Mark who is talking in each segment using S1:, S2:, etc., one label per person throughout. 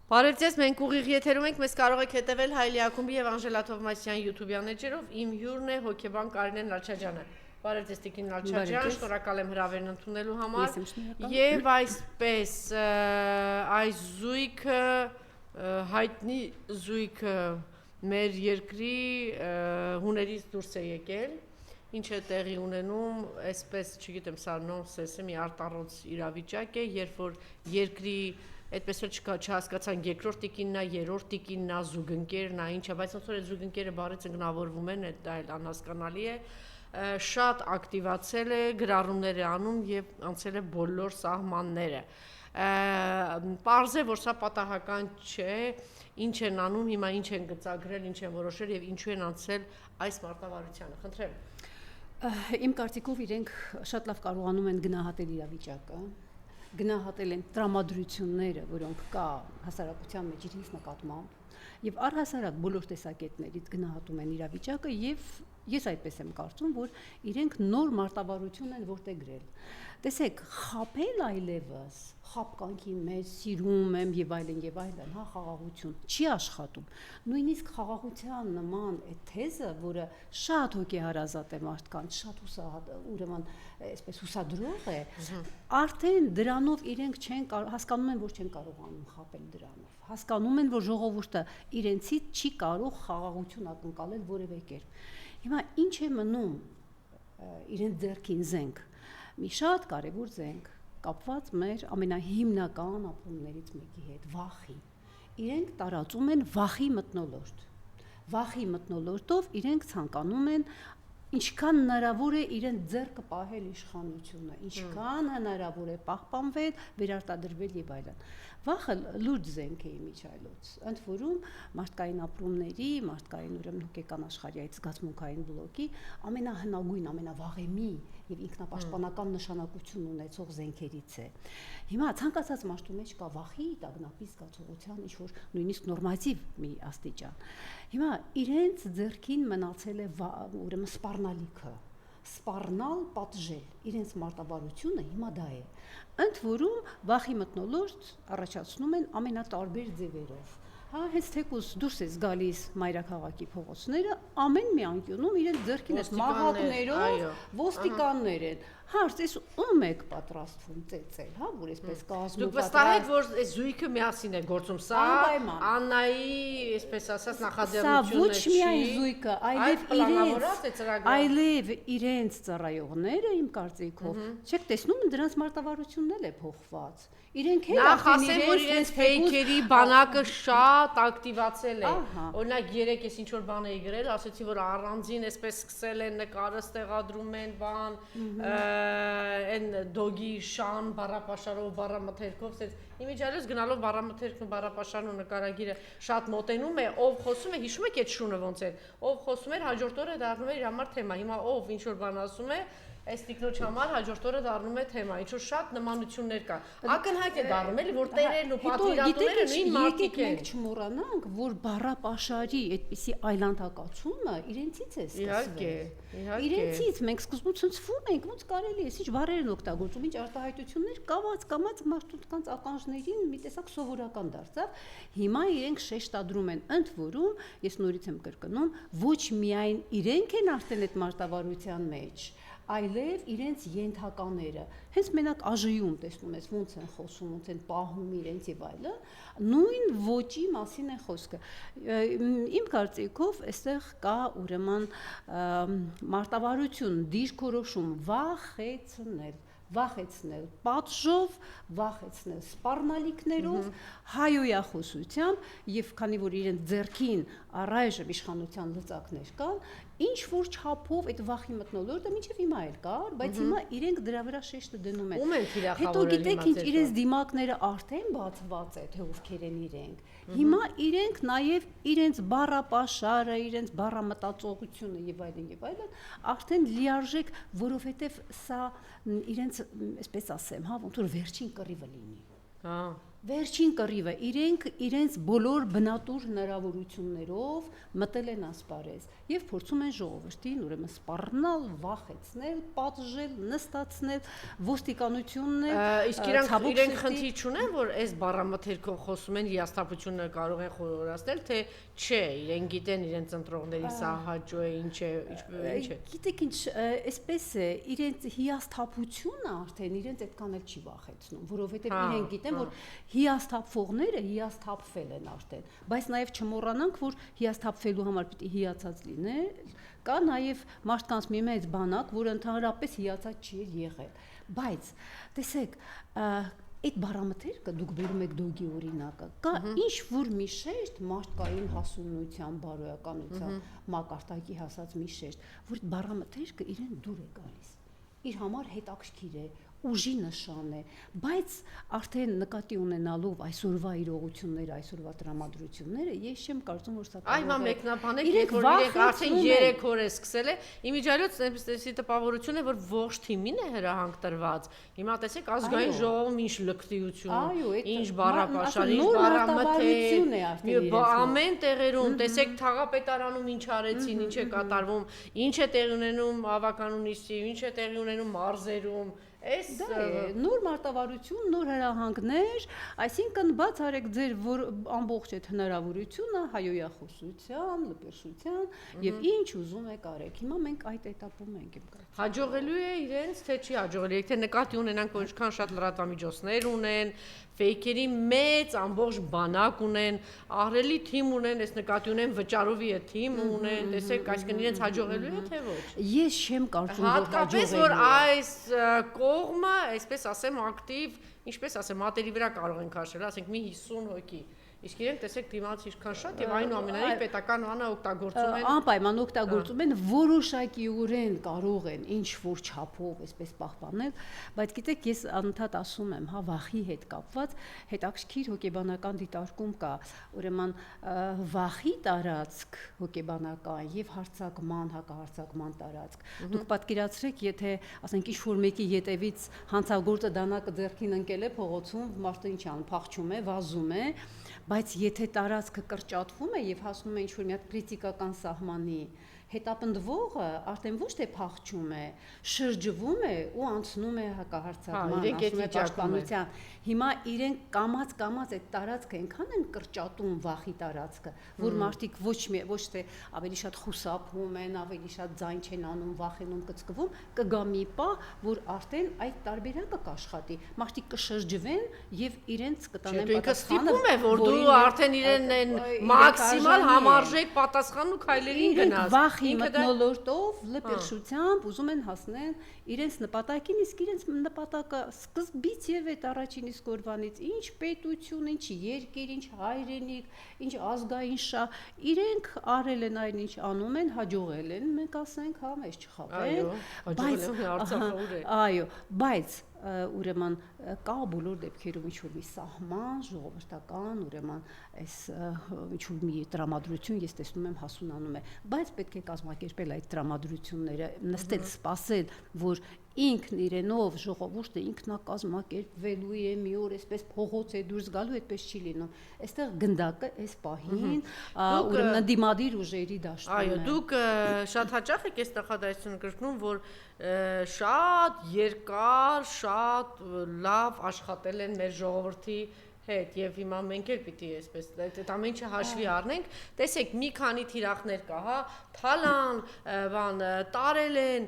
S1: Բարև ձեզ, մենք ուղիղ եթերում ենք, մեզ կարող եք հետևել Հայլի Ակումբի եւ Անժելա Թովմասյան YouTube-յան էջերով, իմ հյուրն է հոգեբան Կարինե Նալչաջյանը։ Բարև ձեզ Տիկին Նալչաջյան, շնորհակալ եմ հրավերն ընդունելու համար։ Եվ այսպես այս զույգը հայտնի զույգը մեր երկրի հուներից դուրս է եկել, ինչ է տեղի ունենում, այսպես, չգիտեմ, սա նոնսենս է, մի արտառոց իրավիճակ է, երբ որ երկրի այդպես էլ չհասկացան երկրորդ տիկինն է, երրորդ տիկինն է, զուգընկերն է, ինչա, բայց ոնց որ այդ զուգընկերը բառից ընկնավորվում են, դա էլ անհասկանալի է, շատ ակտիվացել է, գրառումներ է անում եւ անցել է բոլոր սահմանները։ Պարզ է, որ սա պատահական չէ, ինչ են անում, հիմա ինչ են գծագրել, ինչ են որոշել եւ ինչու են անցել այս մարտավարությանը։ Խնդրեմ։
S2: Իմ կարծիքով իրենք շատ լավ կարողանում են գնահատել իրավիճակը, գնահատել են տրամադրությունները, որոնք կա հասարակության մեջ իրենց նկատմամբ եւ առհասարակ բոլոր տեսակետներից գնահատում են իրավիճակը եւ ես այդպես եմ կարծում, որ իրենք նոր մարտավարություն են որտեղրել։ Տեսեք, խաբել այլևս խապկանքի մեջ սիրում եմ եւ այլն, հա, խաղաղություն չի աշխատում։ Նույնիսկ խաղաղության նման այդ թեզը, որը շատ հոգեհարազատ է մարդկանց, շատ ուրեմն այսպես հուսադրող է, արդեն դրանով իրենք հասկանում են, որ չեն կարողանում խաբել դրանով։ Հասկանում են, որ ժողովուրդը իրենցից չի կարող խաղաղություն ակնկալել որևէ կերպ։ Հիմա ինչ է մնում իրենց ձեռքին զենք, մի շատ կարևոր զենք, կապված մեր ամենահիմնական ապրումներից մեկի հետ, վախի։ Իրենք տարածում են վախի մթնոլորտ։ Վախի մթնոլորտով իրենք ցանկանում են ինչքան հնարավոր է իրենց ձեռքը պահել իշխանությունը, ինչքան հնարավոր է պահպանվել, վերարտադրվել եւ այլն։ Վախը լուրջ զենք է իմիջայլոց, ընդ որում մարդկային ապրումների, մարդկային ուրեմն հոգեկան աշխարհի այդ զգացմունքային բլոկի ամենահնագույն, ամենավաղեմի եւ ինքնապաշտպանական նշանակություն ունեցող զենքերից է։ Հիմա ցանկացած մարդու մեջ կա վախի, տագնապի զգացողության ինչ-որ նույնիսկ նորմատիվ մի աստիճան։ Հիմա իրենց ձեռքին մնացել է ուրեմն սպառնալիքը, սպառնալ, պատժել իրենց մարտավարությունը հիմա դա է։ Ընդ որում վախի մթնոլորտ առաջացնում են ամենատարբեր ձևերով։ Հա, հենց թեկուզ դուրս է գալիս մայրաքաղաքի փողոցները, ամեն մի անկյունում իրենց ձեռքին այս մահակներով ոստիկաններ են։ Հարց, այս ում եք պատրաստվում ծեծել, հա, որ այսպես կազմում։
S1: Դուք վստահ եք, որ այս զույգը միասին է գործում, սա Աննայի, այսպես ասած, նախաձեռնությունը չի։ Սա ոչ միայն զույգը,
S2: այլև իրենց ծառայողները, իմ կարծիքով, չեք տեսնում, դրանց մարտավարությունն էլ է փոխված։ Իրենք էլ
S1: նախ ասեմ, որ իրենց ֆեյքերի բանակը շատ ակտիվացել է։ Օրինակ երեք ես ինչ-որ բան էի գրել, ասեցի, որ առանձին այսպես սկսել են նկարը ստեղադրում են, բան, այն դոգի շան, բառապաշարով, բառամթերքով, ասեց իմիջիալոց գնալով բառամթերքն ու բառապաշարն ու նկարագիրը շատ մոտենում է, ով խոսում է, հիշում եք այդ շունը ոնց էր, ով խոսում էր, հաջորդ օրը դառնում էր իր համար թեմա, հիմա ով ինչ-որ բան ասում է, այս տիկնոջ համար հաջորդ օրը դառնում է թեմա, ինչ-որ շատ նմանություններ կա։ Ակնհայտ է դառնում, էլի, որ տերերն ու պատվիրատուները նույն մարդիկ են։
S2: Մենք չմոռանանք, որ բառապաշարի այդպիսի այլանդակացումը իրենցից է սկսվել։ Իրենցից մենք սկզբում ցնցվում ենք, ոնց կարելի է, ինչ բառեր են օգտագործում, ինչ արտահայտություններ կամած մարդկանց ականջներին մի տեսակ սովորական դարձավ։ Հիմա իրենք շեշտադրում են, ընդ որում, ես նորից եմ կրկնում, ոչ միայն իրենք են արդեն այդ մարտավարության մեջ, այլև իրենց ենթակաները, հենց մենակ ԱԺ-ում տեսնում ես ոնց են խոսում, ոնց են պահում իրենց եւ այլն, նույն ոճի մասին է խոսքը։ Իմ կարծիքով այստեղ կա ուրեմն մարտավարություն, դիրքորոշում, վախեցնել պատժով, վախեցնել սպառնալիքներով, հայոյախոսությամբ եւ քանի որ իրենց ձեռքին առայժմ իշխանության լծակներ կան, ինչ որ չափով այդ վախի մթնոլորտը մինչև հիմա էլ կար, բայց հիմա իրենք դրա վրա շեշտը դնում են։
S1: Ում են թիրախավորել։
S2: Հետո գիտեք ինչ, իրենց դիմակները արդեն բացված է, թե ովքեր են իրենք։ Հիմա իրենք նաև իրենց բառապաշարը, իրենց բառամտածողությունը եւ այլն, արդեն լիարժեք, որովհետեւ սա իրենց, այսպես ասեմ, հա, ոնց որ վերջին կռիվը լինի։
S1: Հա։
S2: Վերջին կռիվը իրենց բոլոր բնատուր հնարավորություններով մտել են ասպարեզ եւ փորձում են ժողովրդին ուրեմն սպառնալ, վախեցնել, պատժել, նստացնել, ոստիկանությունն է
S1: իսկ իրենք խնդիր չունեն, որ այս բառամթերքով խոսում են հիասթափությունը կարող են խորհրդացնել, թե չէ, իրենք գիտեն իրենց ընտրողների սա հաճո է, ինչ է։
S2: Գիտեք ինչ, այսպես է, իրենց հիասթափությունը արդեն իրենց այդքան էլ չի վախեցնում, որովհետեւ իրենք գիտեն, որ հիասթափվողները հիասթափվել են արդեն, բայց նաև չմոռանանք, որ հիասթափվելու համար պիտի հիացած լինել, կա նաև մարդկանց մի մեծ բանակ, որը ընդհանրապես հիացած չի եղել, բայց տեսեք, այդ բառամթերքը դուք բերում եք դոգի օրինակը, կա ինչ որ մի շեշտ մարդկային հասունության, բարոյականության, մակարդակի հասած մի շեշտ, որ այդ բառամթերքը իրեն դուր է գալիս, իր համար հետաքրքիր է, ուժի նշան է, բայց արդեն նկատի ունենալով այսօրվա իրողությունները, այսօրվա տրամադրությունները, ես չեմ կարծում, որ սա
S1: կարող է։ Այ մեկնաբանեք, որ իրենք արդեն 3 օր է սկսել է, իմիջիայլոց այնպեսի տպավորություն է, որ ողջ թիմին է հրահանգ տրված։ Հիմա տեսեք ազգային ժողովում ինչ լկտիություն, ինչ բառապաշար, ինչ բառամթեր, ամեն տեղերում, տեսեք թաղապետարանում ինչ արեցին, ինչ է կատարվում, ինչ է տեղի ունենում ավականու նիստի, ինչ է տեղի ունենում մարզերում։
S2: Դա է, նոր մարտավարություն, նոր հրահանգներ, այսինքն բաց արեք ձեր ամբողջ այդ հնարավորությունը հայոյախոսության, լպերշության եւ ինչ ուզում եք արեք։ Հիմա մենք այդ этаպում ենք իմ կարծիքով։
S1: Հաջողելու է իրենց, թե չի հաջողելու, եթե նկատի ունենանք, որ ինչքան շատ լրատվամիջոցներ ունեն, ֆեյքերի մեծ ամբողջ բանակ ունեն, ահռելի թիմ ունեն, այս նկատի ունեն վճարովի թիմ ունեն, տեսեք, այսինքն իրենց հաջողելու է թե ոչ։
S2: Ես չեմ կարծում, որ
S1: հատկապես որ այս կողմը, այսպես ասեմ, ակտիվ, ինչպես ասեմ, մատերի վրա կարող են քաշել, ասենք մի 50 հոգի։ Իսկ իրենք տեսեք դիմացի ինչքան շատ եւ այնուամենայնիվ պետական բանը օգտագործում են։
S2: Անպայման օգտագործում են, որոշակիորեն կարող են ինչ որ չափով այսպես պահպանել, բայց գիտեք, ես անընդհատ ասում եմ, հա վախի հետ կապված հետաքրքիր հոգեբանական դիտարկում կա, ուրեմն վախի տարածք հոգեբանական եւ հարձակման, հակահարձակման տարածք։ Դուք պատկերացրեք, եթե ասենք ինչ որ մեկի յետևից հանցագործը դանակը ձեռքին ընկել է փողոցում, մարդը ինչ անում, փախչում է, վազում է, բայց եթե տարածքը կրճատվում է եւ հասնում է ինչ-որ մի հատ քրիտիկական սահմանի, հետապնդվողը արդեն ոչ թե փախչում է, շրջվում է ու անցնում է հակահարձակման, անցնում է պաշտպանության։ Հիմա իրենք կամած այդ տարածքը այնքան են կրճատում վախի տարածքը, որ մարդիկ ոչ թե ավելի շատ խուսափում են, ավելի շատ ձայն չեն անում, վախենում, կծկվում, կգա մի պահ, որ արդեն այդ տարբերակը կաշխատի։ Մարդիկ կշրջվեն եւ իրենց կտանեն պատասխանը։
S1: Ստիպում է, որ դու արդեն իրեն են մաքսիմալ համարժեք պատասխան ու քայլերին գնաս։
S2: Վախի մթնոլորտով, լպերշությամբ ուզում են հասնել իրենց նպատակին, իսկ իրենց նպատակը սկզբից եւ այդ առաջին իսկ օրվանից ինչ պետություն, ինչ երկիր, ինչ հայրենիք, ինչ ազգային շահ, իրենք արել են այն ինչ անում են, հաջողել են, մենք ասենք, հա, մեզ չխաբեն, բայց ուրեմն կա բոլոր դեպքերում ինչ-որ մի սահման, ժողովրդական, ուրեմն այս ինչ-որ մի տրամադրություն ես տեսնում եմ հասունանում է, բայց պետք է կազմակերպել այդ տրամադրությունները, նստել, սպասել, որ ինքն իրենով ժողովուրդը ինքնակազմակերպվելու է մի օր այսպես փողոց է դուրս գալու, այդպես չի լինում։ Այստեղ գնդակը այս պահին ուրեմն դիմադիր ուժերի դաշտում է։
S1: Այո, դուք շատ հաճախ եք այս նախադասությունը կրկնում, որ շատ երկար, շատ լավ աշխատել են մեր ժողովրդի հետ եւ հիմա մենք էլ պիտի այսպես այդ ամեն ինչը հաշվի առնենք, տեսեք մի քանի թիրախներ կա, հա, Թալան, բան, տարել են,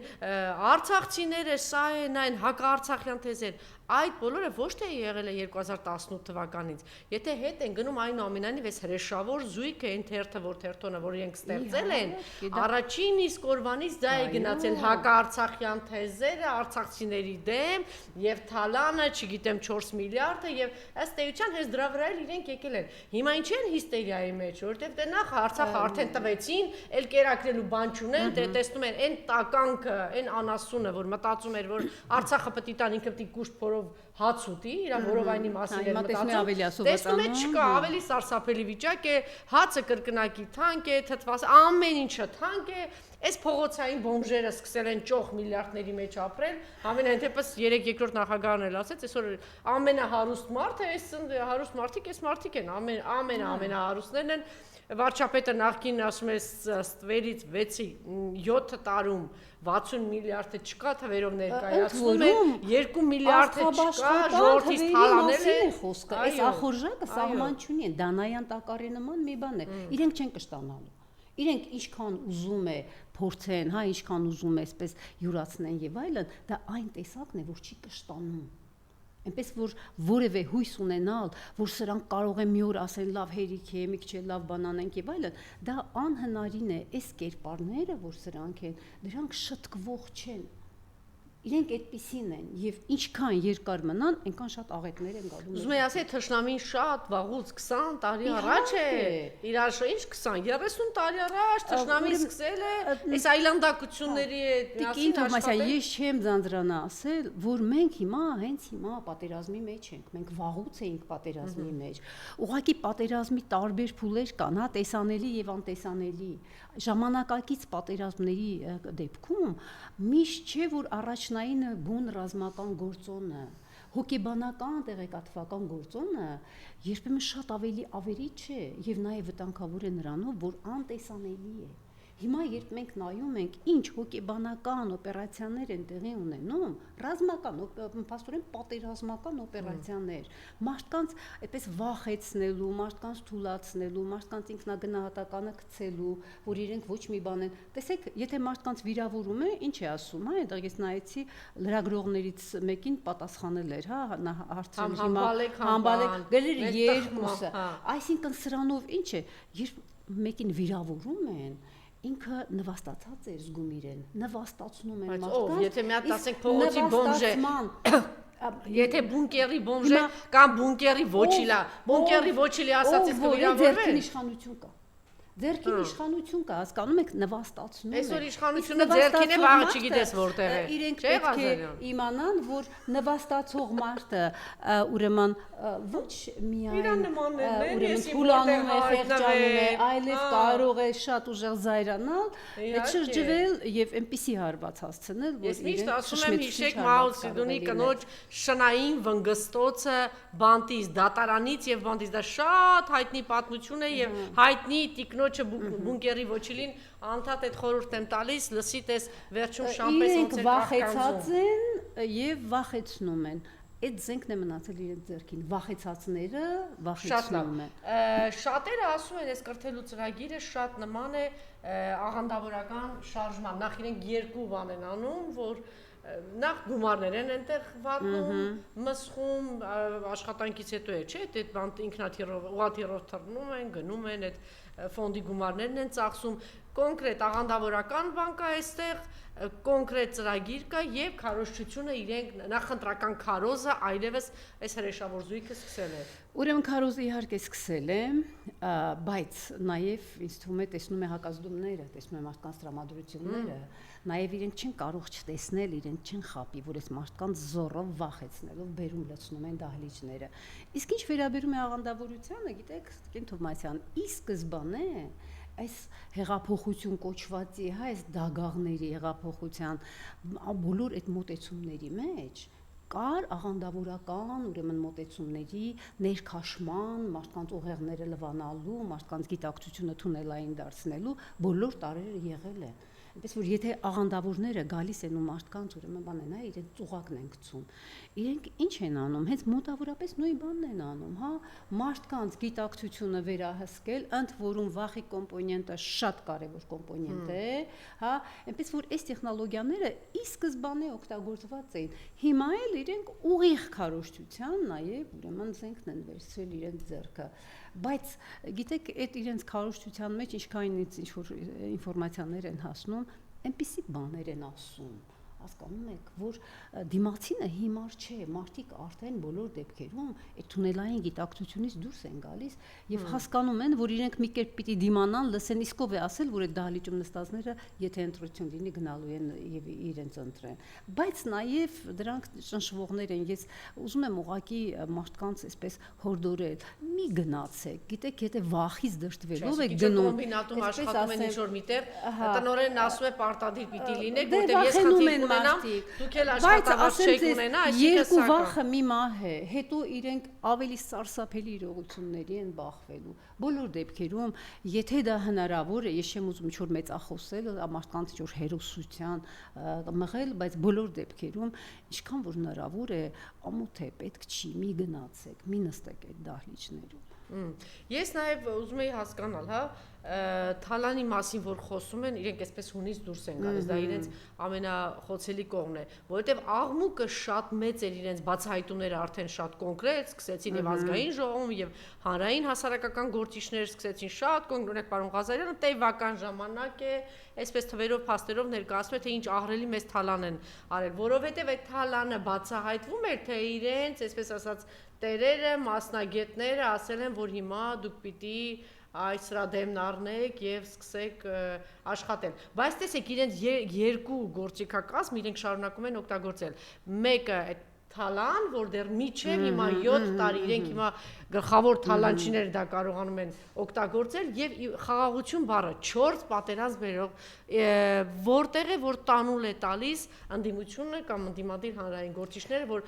S1: արցախցիները, սա են, այն հակաարցախյան թեզեր, այդ բոլորը ոչ թե եղել է 2018 թվականից, եթե հետ են գնում այնուամենայնիվ այս հրեշավոր զույգը այն թերթը, որ թերթոնը, որ իրենք ստեղծել են, առաջին իսկ օրվանից դա է գնացել հակաարցախյան թեզերը, արցախցիների դեմ եւ Թալանը, չգիտեմ 4 միլիարդը եւ ըստ էության հենց դրա վրա էլ իրենք եկել են։ Հիմա ինչ են հիստերիայի մեջ, որտեվ դե նախ Արցախը արդեն տվեցին, էլ կերակրելու բան չունեն, դե տեսնում են այն տականքը, այն անասունը, որ մտածում էր, որ Արցախը պետք է տան ինքը պետք է կուշտ փորով հաց ուտի, իր որովայնի մասին էր
S2: մտածում,
S1: տեսնում է չկա, ավելի սարսափելի վիճակ է, հացը կրկնակի թանկ է, թթված, ամեն ինչը թանկ է, այս փողոցային բոմժերը սկսել են ճոխ միլիարդների մեջ ապրել, ամենայն դեպս 3-րդ նախագահն էլ ասեց, այսօր ամենահարուստ մարդը, այս հարուստ մարդիկ, այս մարդիկ են, ամենահարուստներն են, վարչապետը նախկին ասում է ստվերից 6-ի 7 տարում 60 միլիարդը չկա, թվերով ներկայացնում է, 2 միլիարդը չկա, ժողովրդից թալանել է
S2: խոսքը, այս ախորժակը սահման չունի, Դանայան տակառի նման մի բան է, իրենք չեն կշտանալու, իրենք ինչքան ուզում է փորձեն, հա, ինչքան ուզում է այսպես յուրացնեն եւ այլն, դա այն տեսակն է, որ չի կշտանում։ Այնպես որ որևէ հույս ունենալ, որ սրանք կարող են մի օր ասեն լավ հերիք է, մի քիչ լավ բան անենք եւ այլն, դա անհնարին է, այս կերպարները, որ սրանք են, դրանք շտկվող չեն։ Իրենք այդպիսին են եւ ինչքան երկար մնան, այնքան շատ աղետներ են գալու։
S1: Ուզում եմ ասել, թշնամին շատ վաղուց 20 տարի առաջ է, իրար ինչ 20, 30 տարի առաջ թշնամին սկսել է, այս այլանդակությունների
S2: Տիկին Թովմասյան, ես չեմ ձանձրանա ասել, որ մենք հիմա հենց հիմա պատերազմի մեջ ենք, մենք վաղուց էինք պատերազմի մեջ։ Ուղղակի պատերազմի տարբեր փուլեր կան, հա, տեսանելի եւ անտեսանելի։ Ժամանակակից պատերազմների դեպքում միշտ չէ որ առաջնայինը բուն ռազմական գործոնը, հոգեբանական տեղեկատվական գործոնը երբեմն շատ ավելի ավերիչ է եւ նաեւ վտանգավոր է նրանով, որ անտեսանելի է։ Հիմա երբ մենք նայում ենք ինչ հոգեբանական օպերացիաներ են տեղի ունենում, ռազմական, փաստորեն պատերազմական օպերացիաներ, մարդկանց այդպես վախեցնելու, մարդկանց թուլացնելու, մարդկանց ինքնագնահատականը գցելու, որ իրենք ոչ մի բան են։ Տեսեք, եթե մարդկանց վիրավորում է, ինչ է ասում, հա, այդտեղ ես նայեցի լրագրողներից մեկին պատասխանել էր, հա, նա հարցրել հիմա համբալեք, գրել էր երկուսը։ Այսինքն սրանով ինչ է, երբ մեկին վիրավորում են, ինքը նվաստացած է զգում իրեն, նվաստացնում են մարդկանց։
S1: Եթե մի հատ ասենք փողոցի բոմժ է, եթե բունկերի բոմժ է կամ բունկերի ոչիլա, բունկերի ոչիլի ասածից կվիրավորվեն։
S2: Իշխանություն կա։ Ձերքին իշխանություն կա, հասկանում եք, նվաստացնում է։
S1: Այսօր իշխանությունը ձերքին է, վաղը չգիտես որտեղ է։
S2: Իրենք պետք է իմանան, որ նվաստացող մարդը ուրեմն ոչ միայն ուրեմն թուլանում է, խեղճանում է, այլև կարող է շատ ուժեղ զայրանալ, շրջվել եւ այնպիսի հարված հասցնել, որ
S1: իրենք ասում եմ հիշեք Մաո Ցեդունի կնոջ շնային վնգստոցը բանտից դատարանից եւ բանտից դա շատ հայտնի պատմություն է եւ հայտնի տիկնոջը բունկերի ոչիլին անդադ այդ խորհուրդ եմ տալիս լսի տես վերջում շամպես ոնց է
S2: վախեցած են եւ վախեցնում են այդ զենքն է մնացել իրենց ձեռքին վախեցածները վախեցնում են
S1: շատերը ասում են այս կրթելու ծրագիրը շատ նման է աղանդավորական շարժման նախ իրենք երկու բան են անում որ նախ գումարներ են այնտեղ վատնում, մսխում, աշխատանքից հետո է, չէ, այդ բան ինքնաթիռով, ուղղաթիռով թռնում են, գնում են, այդ ֆոնդի գումարներն են ծախսում, կոնկրետ աղանդավորական բան կա այստեղ, կոնկրետ ծրագիր կա եւ քարոզչությունը իրենք նախընտրական քարոզը այլևս այս հրեշավոր զույգը սկսել է։
S2: Ուրեմն քարոզը իհարկե սկսել է, բայց նաեւ ինձ թվում է տեսնում է հակազդումները, տեսնում է մարդկանց տրամադրությունները, նաեւ իրենք չեն կարող չտեսնել, իրենք չեն խապի, որ այս մարդկանց զորով վախեցնելով բերում լցնում են դահլիճները։ Իսկ ինչ վերաբերում է աղանդավորությանը, գիտեք, Տիկին Թովմասյան, ի սկզբանե այս հեղափոխություն կոչվածի, հա, այս դագաղների հեղափոխության բոլոր այդ մոտեցումների մեջ կար աղանդավորական ուրեմն մոտեցումների ներքաշման, մարդկանց ուղեղները լվանալու, մարդկանց գիտակցությունը թունելային դարձնելու բոլոր տարերը եղել է։ Այնպես որ եթե աղանդավորները գալիս են ու մարդկանց ուրեմն բան են, հա, իրենց ծուղակն են գցում։ Իրենք ինչ են անում, հենց մոտավորապես նույն բանն են անում, հա, մարդկանց գիտակցությունը վերահսկել, ընդ որում վախի կոմպոնենտը շատ կարևոր կոմպոնենտ է, հա, այնպես որ այս տեխնոլոգիաները ի սկզբանե օգտագործված էին։ Հիմա էլ իրենք ուղիղ քարոզչության նաև ուրեմն զենքն են վերցրել իրենց ձեռքը։ Բայց գիտեք, այդ իրենց քարոզչության մեջ ինչքան ինչ որ ինֆորմացիաներ են հասնում, այնպիսի բաներ են ասում, հասկանում եք, որ դիմացինը հիմար չէ, մարդիկ արդեն բոլոր դեպքերում այդ թունելային գիտակցությունից դուրս են գալիս եւ հասկանում են, որ իրենք մի կերպ պիտի դիմանան, լսեն, իսկ ով է ասել, որ այդ դահլիճում նստածները, եթե ընտրություն լինի, գնալու են եւ իրենց ընտրեն։ Բայց նաեւ դրանք ճնշվողներ են։ Ես ուզում եմ ուղղակի մարդկանց այսպես հորդորել, մի գնացեք, գիտեք, եթե վախից դրդվելով եք գնում,
S1: կոմբինատում աշխատում են ինչ-որ միտեղ, տնօրենն ասում է պարտադիր պիտի լինեք, որտեղ ես
S2: վախենում
S1: խնդիր
S2: են
S1: ունենամ,
S2: մարդիկ,
S1: դուք էլ
S2: բայց
S1: աշխատավարձ
S2: ասեմ
S1: չեք
S2: ձեզ,
S1: ունենա,
S2: երկու
S1: այսինքն
S2: վախը մի մահ է, հետո իրենք ավելի սարսափելի իրողությունների են բախվելու։ Բոլոր դեպքերում, եթե դա հնարավոր է, ես չեմ ուզում ինչ-որ մեծախոսել, մարդկանց ինչ-որ հերոսության մղել, բայց բոլոր դեպքերում, ինչքան որ հնարավոր է, ամոթ է, պետք չի, մի գնացեք, մի նստեք այդ դահլիճներում։
S1: Ես նաև ուզում եի հասկանալ, հա, թալանի մասին որ խոսում են, իրենք այսպես հունից դուրս են գալիս, դա իրենց ամենախոցելի կողմն է, որովհետև աղմուկը շատ մեծ էր, իրենց բացահայտումները արդեն շատ կոնկրետ, սկսեցին եւ ազգային ժողովում եւ հանրային հասարակական գործիչներ սկսեցին շատ կոնկրետ, պարոն Ղազարյանը տևական ժամանակ է, այսպես թվերով, փաստերով ներկայացնում է, թե ինչ ահռելի մեծ թալան են արել, որովհետև այդ թալանը բացահայտվում էր, թե իրենց, այսպես ասած, տերերը, մասնագետները ասել են, որ հիմա դուք պիտի այս սրա դեմն առնեք եւ սկսեք աշխատել։ Բայց տեսեք, իրենց երկու գործիքակազմ իրենք շարունակում են օգտագործել։ Մեկը այդ թալան, որ դեռ միջև հիմա 7 տարի իրենք հիմա գլխավոր թալանչիները դա կարողանում են օգտագործել եւ խաղաղություն բառը 4 պատերազմ վերող որտեղ է որ տանուլ է տալիս ընդդիմությունը կամ ընդդիմադիր հանրային գործիչները, որ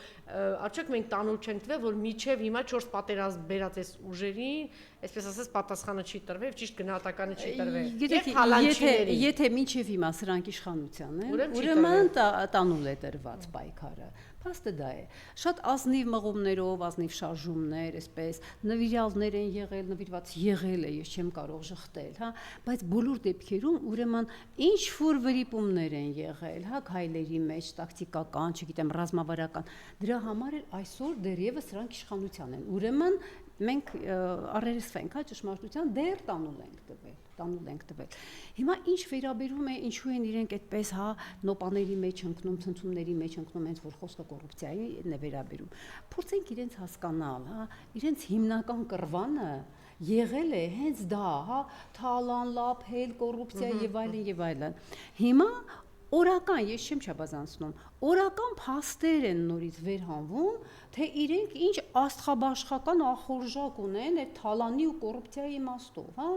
S1: արդյոք մենք տանուլ չենք տվել, որ միջև հիմա 4 պատերազմ բերած էս ուժերին, այսպես ասած, պատասխանը չի տրվել, ճիշտ գնահատականը չի տրվել։
S2: Եթե միջև հիմա սրանք իշխանության են, ուրեմն տանուլ է տրված պայքարը։ Փաստը դա է։ Շատ ազնիվ մղումներով, ազնիվ շարժումներ, այսպես նվիրյալներ են եղել, նվիրված եղել է, ես չեմ կարող շղթել, հա, բայց բոլոր դեպքերում ուրեմն ինչ որ վրիպումներ են եղել, հա, քայլերի մեջ, տակտիկական, չգիտեմ, ռազմավարական, դրա համար էլ այսօր դեռևս սրանք իշխանության են։ Ուրեմն մենք առերեսվենք, հա, ճշմարտության դեռ տանուլ ենք տվել։ Հիմա ինչ վերաբերում է, ինչու են իրենք այդպես, հա, նոպաների մեջ ընկնում, ցնցումների մեջ ընկնում, հենց որ խոսքը կոռուպցիային է վերաբերում։ Փորձենք իրենց հասկանալ, հա, իրենց հիմնական կռվանը եղել է հենց դա, հա, թալան, լափել, կոռուպցիա եւ այլն եւ այլն։ Հիմա օրական, ես չեմ չափազանցնում, օրական փաստեր են նորից վերհանվում, թե իրենք ինչ աստղաբաշխական ախորժակ ունեն այդ թալանի ու կոռուպցիայի իմաստով, հա,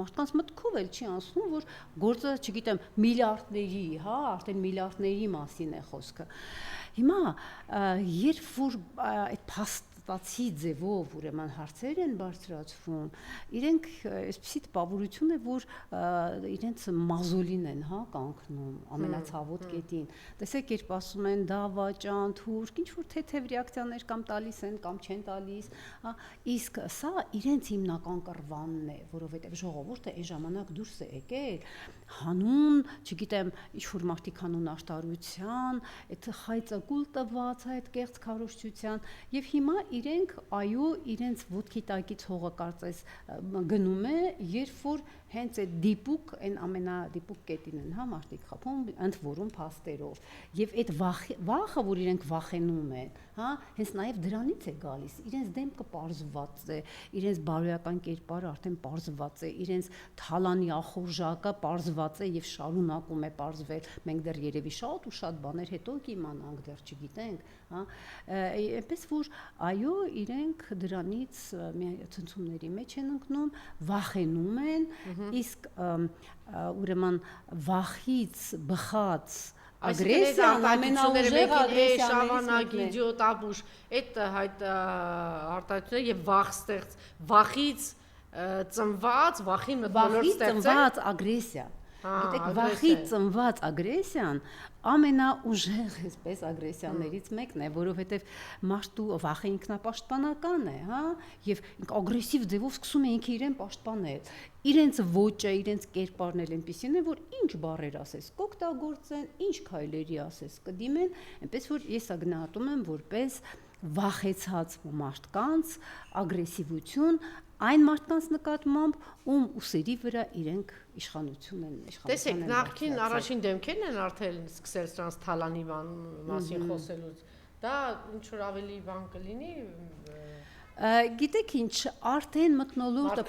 S2: մարդկանց մտքով էլ չի անցնում, որ գործը, չգիտեմ, միլիարդների, հա, արդեն միլիարդների մասին է խոսքը։ Հիմա երբ որ այդ փաստացի ձևով ուրեմն հարցեր են բարձրացվում, իրենք այսպիսի տպավորություն է, որ իրենց մազոլին են, հա, կանգնում ամենացավոտ կետին։ Տեսեք, երբ ասում են դավաճան, թուրք, ինչ որ թեթև ռեակցիաներ կամ տալիս են կամ չեն տալիս, հա, իսկ սա իրենց հիմնական կռվանն է, որովհետև ժողովուրդը այն ժամանակ դուրս է եկել հանուն, չգիտեմ, ինչ որ մարդիկ հանուն աշտարության, այդ խայծակուլ տված այդ կեղծ քարոզչության եւ հիմա իրենք այո իրենց ոտքի տակից հողը կարծես գնում է, երբ որ հենց այդ դիպուկ այն ամենադիպուկ կետին են, հա, մարդիկ խփում, ընդ որում փաստերով եւ այդ վախը, որ իրենք վախենում են, հա, հենց նաեւ դրանից է գալիս, իրենց դեմքը պարզված է, իրենց բարոյական կերպարը արդեն պարզված է, իրենց թալանի ախորժակը պարզված է եւ շարունակում է պարզվել, մենք դեռ երևի շատ ու շատ բաներ հետո կիմանանք, դեռ չգիտենք, հա, այնպես որ այո իրենք դրանից ցնցումների մեջ են ընկնում, վախենում են, իսկ ուրեմն վախից բխած ագրեսիան ամենաուժեղ
S1: շավանակ, իդիոտ, ապուշ, այդ արտահայտությունները եւ վախից ծնված, վախի մթնոլորտ
S2: ծնված ագրեսիա։ Գիտեք, վախից ծնված ագրեսիան ամենաուժեղ այսպես ագրեսիաներից մեկն է, որովհետև մարդու վախը ինքնապաշտպանական է, հա, եւ ագրեսիվ ձևով սկսում է ինքը իրեն պաշտպանել։ Իրենց ոճը, իրենց կերպարն էլ այնպեսին է, որ ինչ բառեր ասես կօգտագործեն, ինչ քայլերի ասես կդիմեն, այնպես որ ես գնահատում եմ որպես վախեցած մարդկանց ագրեսիվություն, այն մարդկանց նկատմամբ, ում ուսերի վրա իրենք իշխանություն են
S1: Տեսեք, նախքին առաջին դեմքերն են արդեն սկսել սրանց Թալանի մասին խոսելուց։ Դա ինչ որ ավելի բան կլինի
S2: Գիտեք ինչ, արդեն մթնոլորտը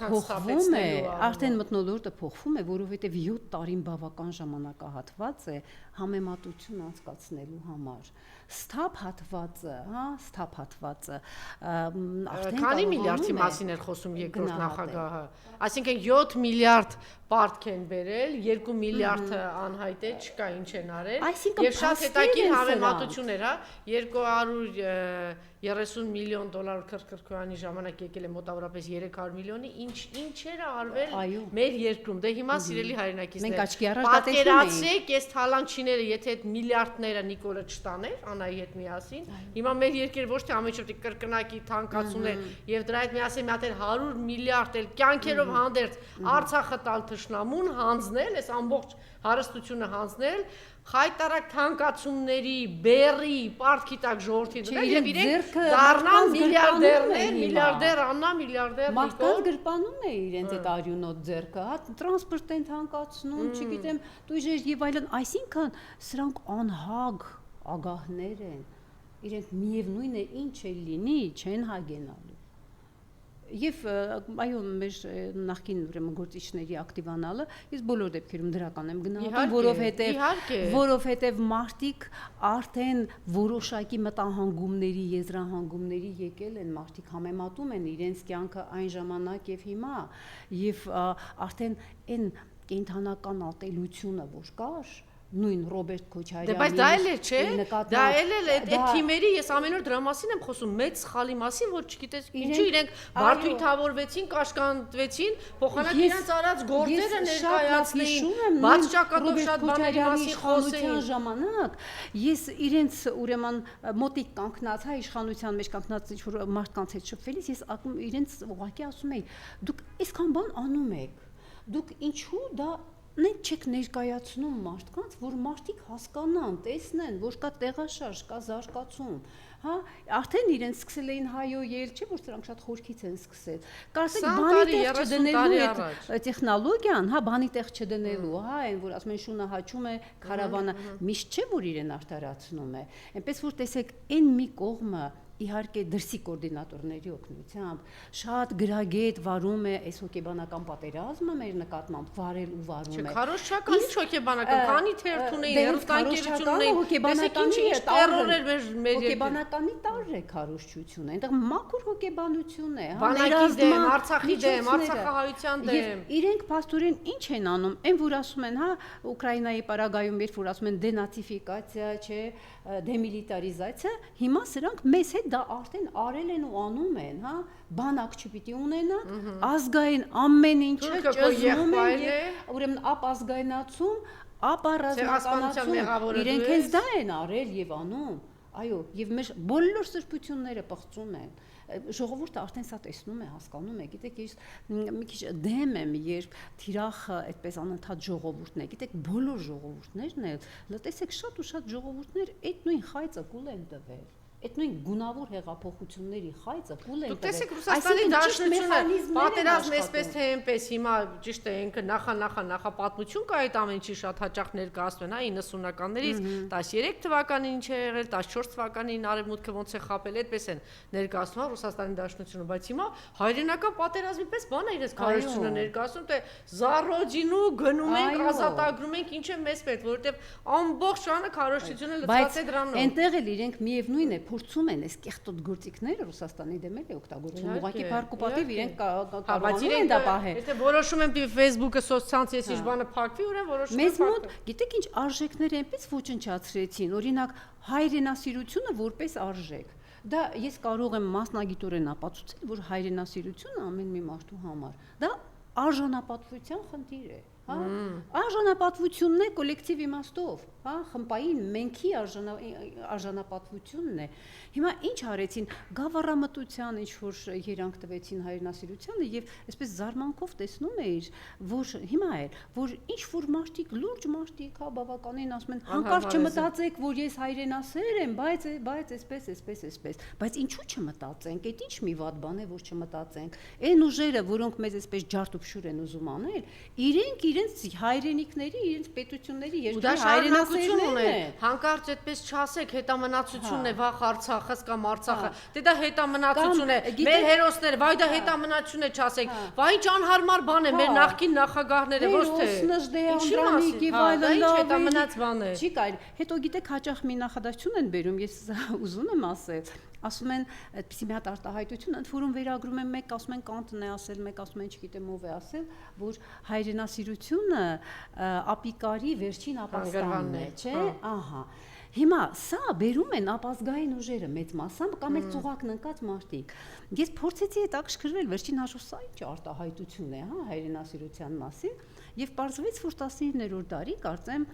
S2: փոխվում է, որովհետև 7 տարին բավական ժամանակահատված է համեմատություն անցկացնելու համար։ Սթափ հատվածը, արդեն
S1: քանի միլիարդի մասին էր խոսում երկրորդ նախագահը։ Այսինքն 7 միլիարդ պարտք են բերել, 2 միլիարդը անհայտ է, չկա ինչ են արել։ Եվ շատ հետաքրքիր համեմատություն էր, 230 միլիոն դոլար քրքրքանի ժամանակ եկել է մոտավորապես 300 միլիոնի, ինչ էր արվել մեր երկրում։ Դե հիմա սիրելի հայրենակիցներ, պատկերացրեք, այս թալանչիները, եթե այդ միլիարդները Նիկոլը չտաներ, Անայի հետ միասին, հիմա մեր երկրը ոչ թե ամենուր կրկնակի թանկացուներ եւ դրա հետ միասին մի հատ 100 միլիարդ էլ կյանքերով հանդերձ Արցախը տալ թշնամուն հանձնել, այս ամբողջ հարստությունը հանձնել, խայտարակ թանկացումների, բերի, պարտքի տակ ժողովրդի դնել եւ իրենք դառնան միլիարդեր Աննա, միլիարդեր
S2: Մարդկանց գրպանում է իրենց այդ արյունոտ ձեռքը, հա, տրանսպորտ են թանկացնում, չգիտեմ, դույժեր եւ այլն, այսինքն սրանք անհագ ագահներ են, իրենք միևնույն է ինչ էլ լինի, չեն հագենալու։ Եվ այո, մեր նախկին ուրեմն գործիչների ակտիվանալը, ես բոլոր դեպքերում դրական եմ գնահատում, որովհետև մարդիկ արդեն որոշակի մտահանգումների, եզրահանգումների եկել են, մարդիկ համեմատում են իրենց կյանքը այն ժամանակ եւ հիմա, եւ արդեն այն կենթանական ատելությունը, որ կար, նույն Ռոբերտ Քոչարյանի
S1: բայց դա էլ է, չէ, դա էլ է այդ թիմերի, ես ամեն օր դրա մասին եմ խոսում, մեծ սխալի մասին, որ չգիտես ինչու իրենք բարդույթավորվեցին, կաշկանդվեցին, փոխանակ իրենց արած գործերը ներկայացնեին, բաց ճակատով շատ բաների մասին խոսեին
S2: ժամանակ, ես իրենց ուրեմն մոտիկ կանգնած, հա, իշխանության մեջ կանգնած ինչ-որ մարդկանց հետ շփվելիս, ես իրենց ուղղակի ասում էի, դուք այսքան բան անում եք, դուք ինչու դա Նենք չեք ներկայացնում մարդկանց, որ մարդիկ հասկանան, տեսնեն, որ կա տեղաշարժ, կա զարգացում, հա, արդեն իրենց սկսել էին հայո ել, չէ, որ սրանք շատ խորքից են սկսել։ Կարծեք բանի տեղ չդնելու այդ տեխնոլոգիան, հա, բանի տեղ չդնելու, հա, այն որ ասում են շունը հաչում է, քարավանը միշտ չէ, որ իրեն արտարացնում է։ Այնպես որ տեսեք, այն մի կողմը իհարկե դրսի կոորդինատորների օգնությամբ շատ գրագետ վարում է այս հոգեբանական պատերազմը մեր նկատմամբ վարել ու վարում է։
S1: Քարոզչական ինչ հոգեբանական, քանի թերթ ունեին, հերոստանգերություն ունեին, տերոր էր մեր
S2: հոգեբանականի տարր է քարոզչությունը, այնտեղ մաքուր հոգեբանություն է,
S1: բանակի դեմ, Արցախի դեմ, Արցախահայության դեմ։
S2: Եվ իրենք փաստորեն ինչ են անում, այն որ ասում են, հա, Ուկրաինայի պարագայում երբ որ ասում են դենացիֆիկացիա, չէ, դեմիլիտարիզացիա, հիմա սրանք մեզ հետ դա արդեն արել են ու անում են, հա, բանակ չպիտի ունենան, ազգային ամեն ինչը ճզմում են եւ ուրեմն ապազգայնացում, ապառազմականացում, իրենք հենց դա են արել եւ անում, այո, եւ մեր բոլոր սրբությունները պղծում են, ժողովուրդը արդեն սա տեսնում է, հասկանում է, գիտեք, ես մի քիչ դեմ եմ, երբ թիրախը այդպես անընդհատ ժողովուրդն է, գիտեք, բոլոր ժողովուրդներն էլ, լսեք, շատ ու շատ ժողովուրդներ այդ նույն խայծը կուլ են տվել։ Այդ նույն գունավոր հեղափոխությունների խայծը կուլ են տվել։
S1: Տեսեք, Ռուսաստանի Դաշնությունը պատերազմ էսպես թե այնպես հիմա ճիշտ է ինքը նախապատմություն կա այդ ամեն ինչի շատ հաճախ ներկայացնում են, հա 90-ականներից 13 թվականին ինչ է եղել, 14 թվականին արևմուտքը ոնց է խապել, այդպես են ներկայացնում Ռուսաստանի Դաշնությունը, բայց հիմա հայրենական պատերազմի պես բան է իրենց քարոզչությունը ներկայացնում, թե Զարոջինու գնում ենք, ազատագրում ենք, ինչ է մեզ պետք, որովհետև ամբողջ շանը քարոզչությունը լցված է դրանով։
S2: Այնտեղ էլ իրենք միևնույն է փորձում են այս կեղտոտ գործիքները Ռուսաստանի դեմ էլ օգտագործում, ուղղակի բարգուպատիվ իրենք կարողանում են դա պահել։
S1: Եթե որոշում են Facebook-ը սոցցանց ես ինչ բանը փակվի, ուրեմն որոշում են
S2: փակվել։ Մեզ մոտ, գիտեք ինչ արժեքներ այնպես ոչնչացրեցին, օրինակ հայրենասիրությունը որպես արժեք։ Դա ես կարող եմ մասնագիտորեն ապացուցել, որ հայրենասիրությունը ամեն մի մարդու համար դա արժանապատվության խնդիր է։ հա, արժանապատվությունն է կոլեկտիվ իմաստով, հա, խմբային մենքի արժանապատվությունն է։ Հիմա ինչ արեցին, գավառամտության ինչ որ երանգ տվեցին հայրենասիրությանը եւ այսպես զարմանքով տեսնում էիր, որ հիմա էր, որ ինչ որ մարդիկ, լուրջ մարդիկ, հա, բավականին ասում են, հանկարծ չմտածեք, որ ես հայրենասեր եմ, բայց այսպես, բայց ինչու չմտածենք, այդ ինչ մի վատ բան է, որ չմտածենք։ Այն ուժերը, որոնք մեզ այսպես ջարդուփշուր են ուզում անել, իրենց հայրենիքների, իրենց պետությունների երկրի հայրենասերներն են։
S1: Հանկարծ այդպես չասեք, հետամնացությունն է վախ Արցախը կամ Արցախը։ Դե դա հետամնացություն է։ Մեր հերոսները, վայ դա հետամնացություն է չասեք։ Վայ ինչ անհարմար բան է, մեր նախկին նախագահները ոչ թե։ Ինչի մասին։ Դա ինչ հետամնաց բան է։
S2: Չի կարելի։ Հետո գիտեք հաճախ մի նախադասություն են բերում, ես ուզում եմ ասել, ասում են այդպեսի մի հատ արտահայտություն, ընդ որում վերագրում են մեկ ասում են Կանտն է ասել, մեկ ասում են չգիտեմ ով է ասել, որ հայրենասիրությունը ապիկարի վերջին ապաստանն է, չէ՞, ահա։ Հիմա սա բերում են ապազգային ուժերը մեծ մասամբ կամ էլ ծուղակն ընկած մարդիկ։ Ես փորձեցի հետաքրքրվել վերջին հաշվով սա ինչ արտահայտություն է, հա, հայրենասիրության մասին, եւ պարզվեց, որ 19-րդ դարի կարծեմ,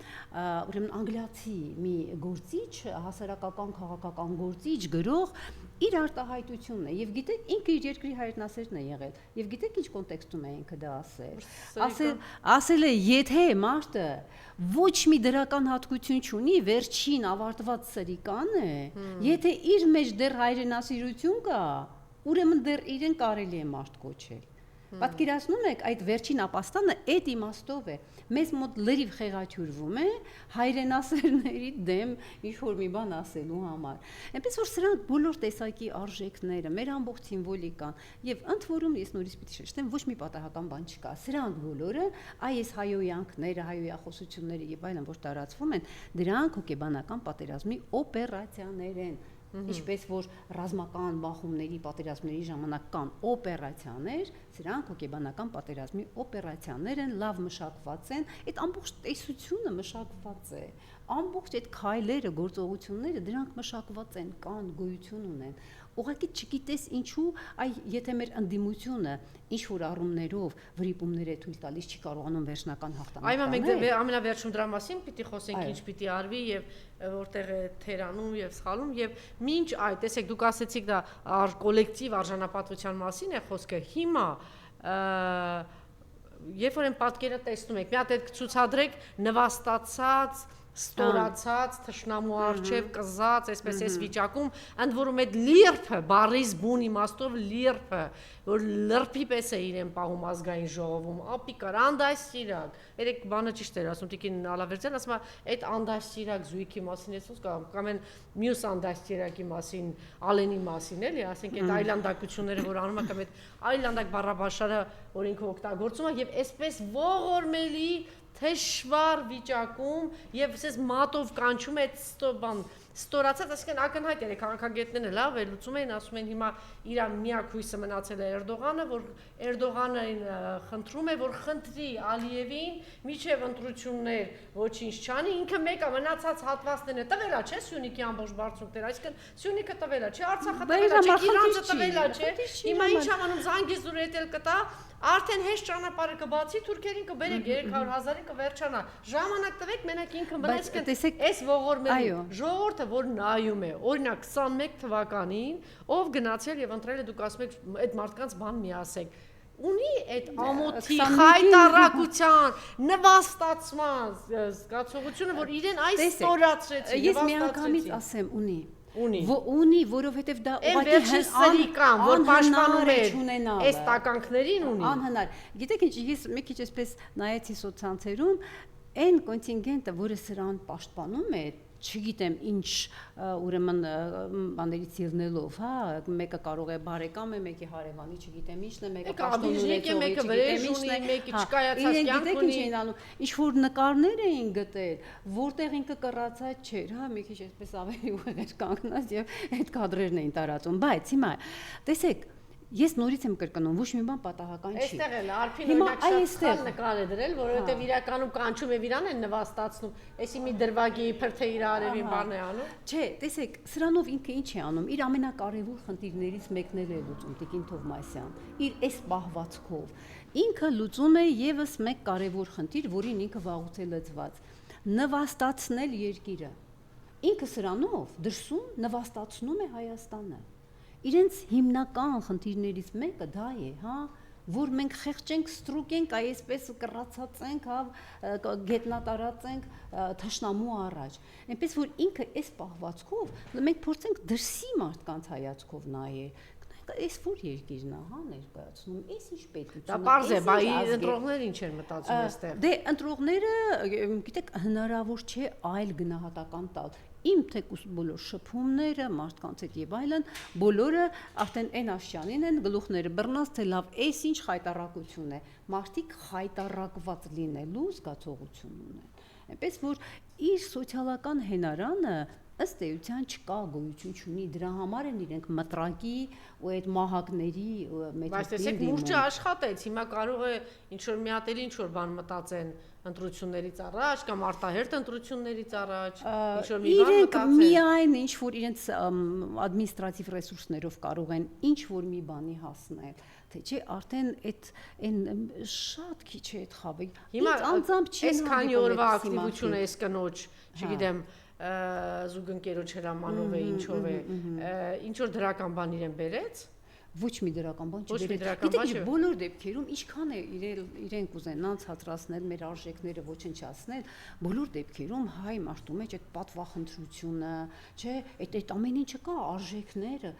S2: ուրեմն անգլիացի մի գործիչ, հասարակական քաղաքական գործիչ, գրող իր արտահայտությունն է եւ գիտեք ինքը իր երկրի հայրենասերն է եղել եւ գիտեք ինչ կոնտեքստում է ինքը դա ասել է եթե մարդը ոչ մի դրական հատկություն չունի վերջին ավարտված սրիկան է եթե իր մեջ դեռ հայրենասիրություն կա ուրեմն դեռ իրեն կարելի է մարդ կոչել պատկերացնում եք այդ վերջին ապաստանը այդ իմաստով է մեզ մոտ լրիվ խեղաթյուրվում է հայրենասերների դեմ ինչ որ մի բան ասելու համար այնպես որ սրանք բոլոր տեսակի արժեքները մեր ամբողջ սիմվոլիկան եւ ընդ որում ես նորից պիտի շեշտեմ ոչ մի պատահական բան չկա սրանք բոլորը այս հայոյանքները հայոյախոսությունները եւ այլն որ տարածվում են դրանք հոգեբանական պատերազմի օպերացիաներ են Ինչպես որ ռազմական բախումների պատերազմների ժամանակ կան օպերացիաներ, սրանք հոգեբանական պատերազմի օպերացիաներ են, լավ մշակված են, այդ ամբողջ տեսությունը մշակված է, ամբողջ այդ քայլերը, գործողությունները դրանք մշակված են, կան, գոյություն ունեն։ Ուղղակի չգիտես ինչու, եթե մեր ընդդիմությունը ինչ որ առումներով վրիպումներ է թույլ տալիս, չի կարողանում վերջնական հաղթանակ
S1: Այո, մենք ամենավերջում դրա մասին պիտի խոսենք, ինչ պիտի արվի եւ որտեղ է թերանում եւ սխալում եւ մինչ այդ, տեսեք, դուք ասեցիք դա կոլեկտիվ արժանապատվության մասին է խոսքը, հիմա երբ որ այն պատկերը տեսնում եք, մի հատ այդ ցուցադրեք նվաստացած ստորացած, թշնամու արջև կզած, այսպես այս վիճակում, ընդ որում այդ լիրփը, բառից բուն իմաստով լիրփը, որ լրփի պես է իրեն պահում ազգային ժողովում, ապիկար, անդասիրակ, երեք բանը ճիշտ էր ասում, Տիկին Ալավերդյան ասում է, այդ անդասիրակ զույգի մասին ես կամ են մյուս անդասիրակի մասին, Ալենի մասին, էլի, ասենք այդ այլանդակությունները, որ անում է կամ այդ այլանդակ բառաբաշարը, որ ինքը օգտագործում է եւ այսպես ողորմելի թշվառ վիճակում եւ ասես մատով կանչում է ստորացած, այսինքն ակնհայտ է քաղաքագետները լավ վերլուծում են, ասում են հիմա իր միակ հույսը մնացել է Էրդողանը, որ Էրդողանին խնդրում է, որ խնդրի Ալիևին միջև ընտրություններ ոչինչ չանի, ինքը մեկը մնացած հատվածներն է տվել է, չէ, Սյունիքի ամբողջ բարձունքները, այսինքն Սյունիքը տվել է, չէ, Արցախը տվել է, չէ, Իրանցը տվել է, չէ, հիմա ինչ ամանում Զանգեզուրը էտել կտա Արդեն հեշտ ճանապարհը կբացի, թուրքերին կբերեք 300,000-ին կվերջանա։ Ժամանակ տվեք, մենակ ինքը մնացք այս ողորմելի ժողովուրդը, որ նայում է, օրինակ 21 թվականին, ով գնացել եւ ընտրել է, դուք ասում եք, այդ մարդկանց բան մի ասեք։ Ունի այդ ամոթի խայտարակության, նվաստացման զգացողությունը, որ իրեն այս ստորացրեցին,
S2: ես միանգամից ասեմ, ունի, որովհետև դա
S1: ուղղակի սրիկան, որ պաշտպանում է այս տականքներին ունի։
S2: Անհնար։ Գիտեք ինչ, ես մի քիչ այսպես նայեցի սոցցանցերում, այն կոնտինգենտը, որը սրան պաշտպանում է, չգիտեմ ինչ ուրեմն բաներից ելնելով, հա, մեկը կարող է բարեկամ է, մեկի հարևանի, չգիտեմ ինչն է, մեկը
S1: պաշտոնունի է, մեկը վրեժ ունի, մեկը չկայացած կյանք ունի։
S2: Ինչ են անում, ինչ որ նկարներ էին գտել, որտեղ ինքը կռացած չէր, հա, մի քիչ այսպես ավելի ուղիղ էր կանգնած եւ այդ կադրերն էին տարածում, բայց հիմա տեսեք Ես նորից եմ կրկնում, ոչ մի բան պատահական չի։
S1: Այստեղ էլ Արփին օրինակ շատ նկար է դրել, որովհետև իրականում կանչում եւ իրան են նվաստացնում։ Էսի մի դրվագի փրթե իր արևին բան է անում։
S2: Չէ, տեսեք, սրանով ինքը ինչ է անում։ Իր ամենակարևոր խնդիրներից մեկն է լուծում Տիկին Թովմասյան։ Իր այս պահվածքով ինքը լուծում է եւս մեկ կարևոր խնդիր, որին ինքը վաղուց է լծված՝ նվաստացնել երկիրը։ Ինքը սրանով դրսում նվաստացնում է Հայաստանը։ Իրենց հիմնական խնդիրներից մեկը դա է, հա, որ մենք խեղճենք, ստրուկենք, այսպես կռացածենք, հա, գետնատարածենք թշնամու առաջ։ Այնպես որ ինքը այս պահվածքով մենք փորձենք դրսի մարդկանց հայացքով նայել։ Այս որ երկիրն է, հա, ներկայացնում, այս ինչ պետությունը։
S1: Դա պարզ է, բա ընտրողները ինչ են մտածում այստեղ։
S2: Դե ընտրողները, գիտեք, հնարավոր չէ այլ գնահատական տալ։ Իմ թեկուս բոլոր շփումները, մարդկանց հետ եւ այլն, բոլորը արդեն այն աշճանին են գլուխները բռնած, թե լավ, այս ինչ խայտարակություն է։ Մարդիկ խայտարակված լինելու զգացողություն ունեն։ Այնպես որ իր սոցիալական հենարանը ըստ էության չկա, գոյություն չունի, դրա համար են իրենք մտրակի ու այդ մահակների մեջ։
S1: Բայց տեսեք, մուրճը աշխատեց, հիմա կարող է ինչ-որ մի հատ էլ ինչ-որ բան մտածեն ընտրություններից առաջ կամ արտահերթ ընտրություններից առաջ, ինչ-որ մի բան մտածեն։
S2: Իրենք միայն ինչ-որ իրենց ադմինիստրատիվ ռեսուրսներով կարող են ինչ-որ մի բանի հասնել, թե չէ արդեն այն շատ քիչ է այդ խավը։
S1: Հիմա անձամբ չի քանի օրվա ակտիվությունը այս կնոջ, չգիտեմ, զուգընկերոջ հրամանով է, ինչով է, ինչ որ դրական բան իրեն բերեց։
S2: Ոչ մի դրական բան չբերեց։ Գիտեք, բոլոր դեպքերում ինչքան է իրենք ուզենան ցածրացնել մեր արժեքները, ոչնչացնել, բոլոր դեպքերում հայ մարդու մեջ այդ պատվախնդրությունը, չէ, այդ ամեն ինչը կա, արժեքները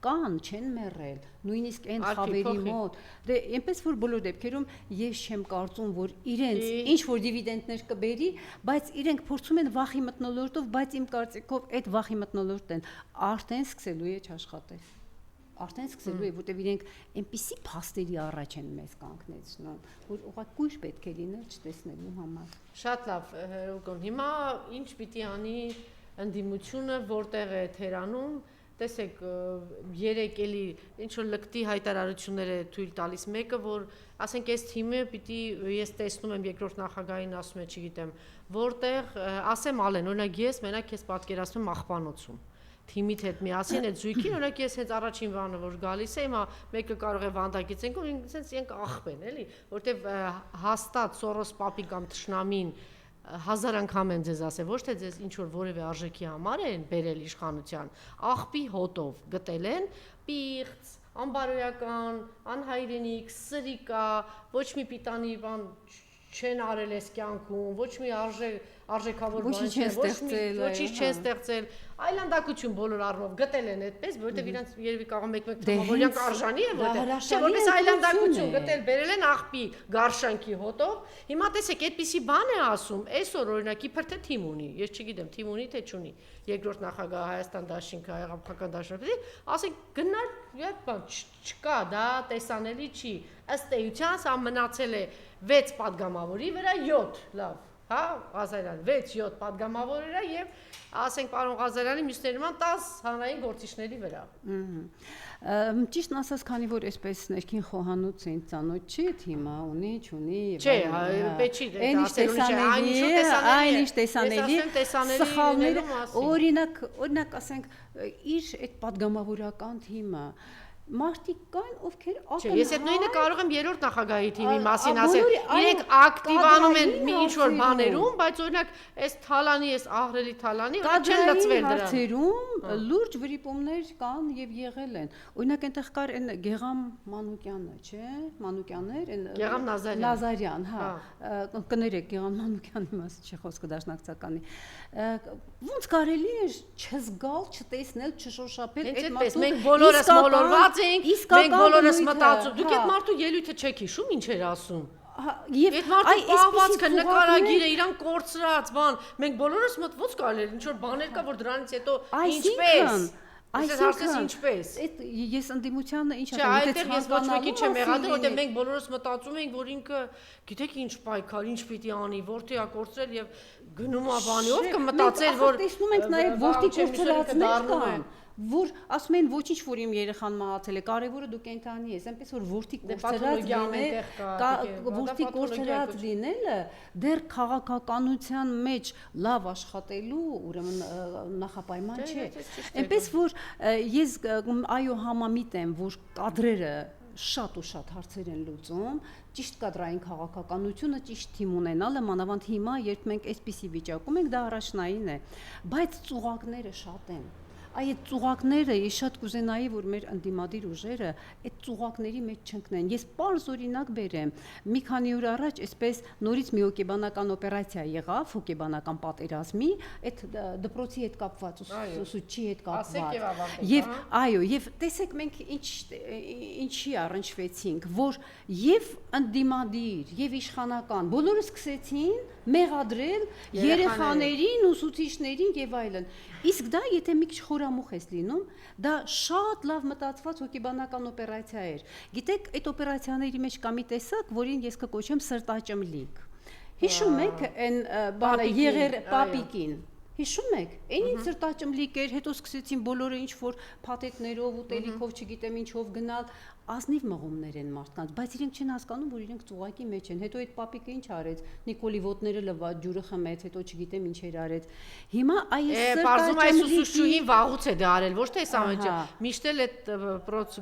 S2: կան, չեն մեռել, նույնիսկ այն խավերի մոտ։ Դե այնպես որ բոլոր դեպքերում ես չեմ կարծում, որ իրենց ինչ որ դիվիդենդներ կբերի, բայց իրենք փորձում են վախի մթնոլորտով, բայց իմ կարծիքով այդ վախի մթնոլորտն արդեն սկսելու է աշխատել։ Արդեն սկսելու է, որտեղ իրենք այնպիսի փաստերի առաջ են մեզ կանգնեցնում, որ ուղղակի պետք է լինել չտեսնելու համար։
S1: Շատ լավ, Ռուկոն, հիմա ինչ պիտի անի ընդդիմությունը, որտեղ է թերանում, տեսեք, երեք էլի ինչ որ լկտի հայտարարություններ է թույլ տալիս, մեկը, որ ասենք այս թիմը պիտի ես տեսնում եմ երկրորդ նախագահին ասում է, չգիտեմ, որտեղ ասեմ ալեն, օրինակ ես մենակ ես պատկերացնում եմ աղբանոցում թիմիդ հետ միասին այդ զույգին, օրինակ ես հենց առաջին բանը որ գալիս է, հիմա մեկը կարող է վանդակից ենք ու ինքնից ենք աղբեն, էլի, որտեվ հաստատ Սորոս պապի կամ Թշնամին 1000 անգամ են ձեզ ասել, ոչ թե ձեզ ինչ որ որևէ արժեքի համար են բերել իշխանության, աղբի հոտով գտել են, պիղծ, անբարոյական, անհայրենիք, սրիկա, ոչ մի պիտանի բան չեն արել այս կյանքում, ոչ մի արժեքավոր բան չեն, ոչինչ չեն ստեղծել, այլանդակություն բոլոր առումով գտել են այդպես, որովհետև իրանց երևի կարող մեկ-մեկ թվավորյակ արժանի է, որտեղ չէ, որպես այլանդակություն գտել, բերել են աղբի գարշանքի հոտով։ Հիմա տեսեք, այդպիսի բան է ասում, այսօր օրինակ իբր թե թիմ ունի, ես չգիտեմ, թիմ ունի թե չունի, երկրորդ նախագահ Հայաստան դաշինքը, Հայկական դաշնակցություն, ասենք գնալ, բան չկա, դա տեսանելի չի, ըստ էության սա մնացել է 6 падգամավորի վրա 7, լավ, հա, Ղազարյան 6-7 падգամավորի վրա եւ ասենք պարոն Ղազարյանի մյուսների նման 10 հանրային գործիչների վրա։
S2: Ճիշտն ասած, քանի որ այսպես ներքին խոհանոց են ծանոթ չի թիմը, ունի, չունի եւ
S1: չէ, պետք չի
S2: այնիշ տեսանելի, սխալները, օրինակ ասենք իր այդ падգամավորական թիմը մարդիկ կան, ովքեր ակնհայտ։
S1: Ես այդ նույնը կարող եմ երրորդ նախագահի թիմի մասին ասել։ Իրենք ակտիվանում են մի ինչ-որ բաներում, բայց օրինակ այս Թալանի, այս ահրելի Թալանի, չեն լծվել դրան։
S2: Հարցերում լուրջ վրիպումներ կան եւ եղել են։ Օրինակ այնտեղ կար այն Գեգամ Մանուկյանը, չէ՞, Մանուկյաններ, այն
S1: Գեգամ
S2: Նազարյան, հա։ Կներեք, Գեգամ Մանուկյանի մասը չի խոսքը դաշնակցականի։ Ոնց կարելի է չզգալ, չտեսնել, չշոշափել այդ մարդու։
S1: Մենք բոլորս մոլորված մենք բոլորս մտածում, դուք այդ մարդու ելույթը չեք հիշում, ինչ էր ասում։ Եվ այդ մարդու պահվածքը, նկարագիրը, իրան կորցրած, բան, մենք բոլորս ոնց կարելի է, ինչ որ բաներ կա, որ դրանից հետո ինչպես։ Այսինքն ինչպես։
S2: Ես ընդդիմությանը ինչ
S1: ասեմ, այդտեղ ես ոչ մեկի չեմ եղել, որտեղ մենք բոլորս մտածում ենք, որ ինքը, գիտեք ինչ պայքար, ինչ պիտի անի, որտեղ է կորցրել եւ գնում է բանի, ով կմտածել, որ
S2: տեսնում ենք նաեւ որտեղ կորցրածներ կան։ որ ասում են ոչինչ որ իմ երեխան մահացել է, կարևորը դու կենթանի ես, այնպես որ որդի կորցրած լինելը դեռ քաղաքականության մեջ լավ աշխատելու ուրեմն նախապայման չէ։ Այնպես որ ես այո համամիտ եմ, որ կադրերը շատ ու շատ հարցեր են լուծում, ճիշտ կադրային քաղաքականությունը ճիշտ թիմ ունենալը, մանավանդ հիմա, երբ մենք այսպիսի վիճակում ենք, դա առաջնային է, բայց ծուղակները շատ են։ Այդ ծուղակները ես շատ կուզենայի, որ մեր ընդդիմադիր ուժերը այդ ծուղակների մեջ չընկնեն։ Ես պարզ օրինակ բերեմ։ Մի քանի օր առաջ այսպես նորից մի հոգեբանական օպերացիա եղավ, հոգեբանական պատերազմի, այդ դպրոցի հետ կապված, ուսուցչի հետ կապված։ Եվ այո, եւ տեսեք մենք ինչի առնչվեցինք, որ եւ ընդդիմադիր, եւ իշխանական բոլորը սկսեցին մեղադրել երեխաներին, ուսուցիչներին եւ այլն։ Իսկ դա եթե մի քիչ խորամուխ ես լինում, դա շատ լավ մտածված հոգեբանական օպերացիա էր։ Գիտեք, այդ օպերացիաների մեջ կա մի տեսակ, որին ես կկոչեմ սրտաճմլիկ։ Հիշում եք այն բանը եղեր պապիկին։ Հիշում եք, այնին սրտաճմլիկ էր, հետո սկսեցին բոլորը ինչ որ փաթեթներով, ուտելիքով, չգիտեմ ինչով գնալ, ազնիվ մղումներ են մարդկանց, բայց իրենք չեն հասկանում, որ իրենք ծուղակի մեջ են։ Հետո այդ պապիկը ինչ արեց, Նիկոլի ոտները լվաց, ջուրը խմեց, հետո չգիտեմ ինչեր արեց։ Հիմա այս
S1: բարձում այս ուսուցչուհին վաղուց է դա արել, ոչ թե այս ամենը, միշտ էլ այդ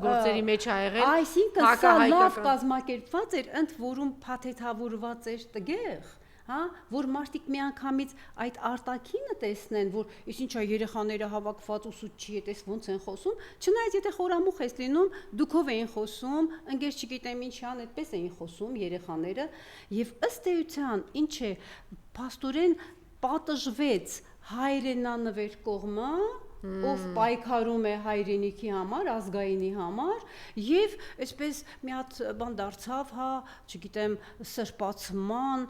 S1: գործերի մեջ ա եղել։
S2: Այսինքն սա լավ կազմակերպված էր, ընդ որում փաթեթավորված էր տգեղ։ Հա, որ մարդիկ միանգամից այդ արտաքինը տեսնեն, որ ես ինչա երեխաները հավաքված ուսուցչի հետ էս ոնց են խոսում, չնայած եթե խորամուխ ես լինում, դուքով էին խոսում, ընկեր չգիտեմ ինչի ան, այդպես էին խոսում երեխաները, եւ ըստ էության ինչ է, փաստորեն պատժվեց հայրենանվեր կողմը, ով պայքարում է հայրենիքի համար, ազգայինի համար, եւ այսպես մի հատ բան դարձավ, հա, չգիտեմ, սրբացման,